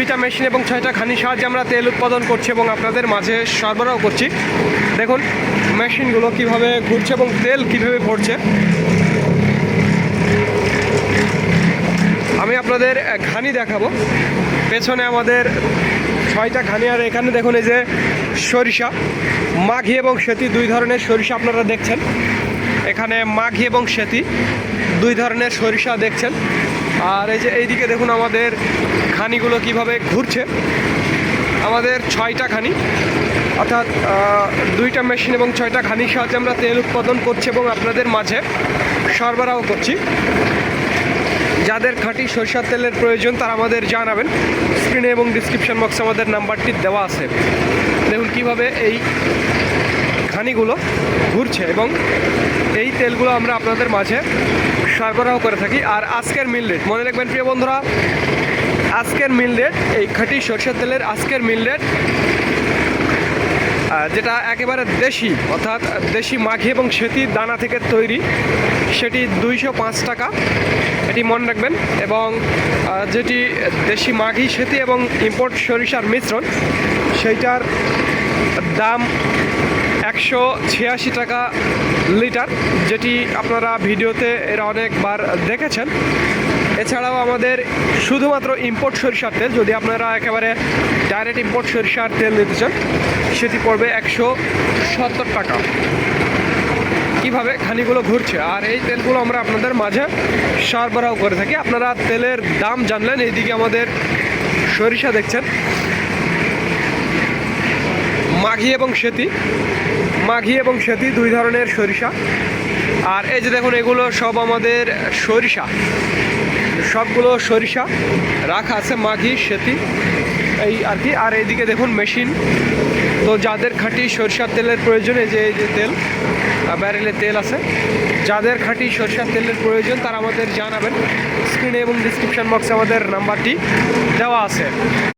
2টা মেশিন এবং 6টা খানির সাহায্যে আমরা তেল উৎপাদন করছি এবং আপনাদের মাঝে সরবরাহ করছি। দেখুন মেশিনগুলো কিভাবে ঘুরছে এবং তেল কিভাবে ভরছে। আমি আপনাদের ঘানি দেখাবো। পেছনে আমাদের 6টা ঘানি, আর এখানে দেখুন এই যে সরিষা, মাঘি এবং সেতি 2 ধরনের সরিষা আপনারা দেখছেন। এখানে মাঘি এবং সেতি 2 ধরনের সরিষা দেখছেন। আর এই যে এইদিকে দেখুন আমাদের খানিগুলো কিভাবে ঘুরছে। আমাদের 6টা খানি, অর্থাৎ 2টা মেশিন এবং 6টা খানির সাহায্যে আমরা তেল উৎপাদন করছি এবং আপনাদের মাঝে সরবরাহ করছি। যাদের খাঁটি সরিষার তেলের প্রয়োজন তারা আমাদের জানাবেন। স্ক্রিনে এবং ডিসক্রিপশন বক্সে আমাদের নাম্বারটি দেওয়া আছে। দেখুন কীভাবে এই খানিগুলো ঘুরছে এবং এই তেলগুলো আমরা আপনাদের মাঝে সরবরাহ করে থাকি। আর আজকের মিল রেট মনে রাখবেন প্রিয় বন্ধুরা, আজকের মিল রেট, এই খাঁটি সরিষার তেলের আজকের মিল রেট যেটা একেবারে দেশি, অর্থাৎ দেশি মাঘি এবং সেতি দানা থেকে তৈরি, সেটি 205 টাকা, এটি মনে রাখবেন। এবং যেটি দেশি মাঘি সেতি এবং ইম্পোর্ট সরিষার মিশ্রণ, সেইটার দাম 186 টাকা লিটার, যেটি আপনারা ভিডিওতে এরা অনেকবার দেখেছেন। এছাড়াও আমাদের শুধুমাত্র ইম্পোর্ট সরিষার তেল, যদি আপনারা একেবারে ডাইরেক্ট ইম্পোর্ট সরিষার তেল নিতে চান, সেটি পড়বে 170 টাকা। কীভাবে খানিগুলো ঘুরছে, আর এই তেলগুলো আমরা আপনাদের মাঝে সরবরাহ করে থাকি। আপনারা তেলের দাম জানলেন। এইদিকে আমাদের সরিষা দেখছেন, মাঘি এবং সেতি, মাঘি এবং সেতি 2 ধরনের সরিষা। আর এই যে দেখুন এগুলো সব আমাদের সরিষা, সবগুলো সরিষা রাখা আছে, মাঘি সেতি এই আর কি। আর এইদিকে দেখুন মেশিন। তো যাদের খাঁটি সরিষার তেলের প্রয়োজন, এই যে তেল, ব্যারেলে তেল আছে, যাদের খাঁটি সরিষার তেলের প্রয়োজন তারা আমাদের জানাবেন। স্ক্রিনে এবং ডিসক্রিপশন বক্সে আমাদের নাম্বারটি দেওয়া আছে।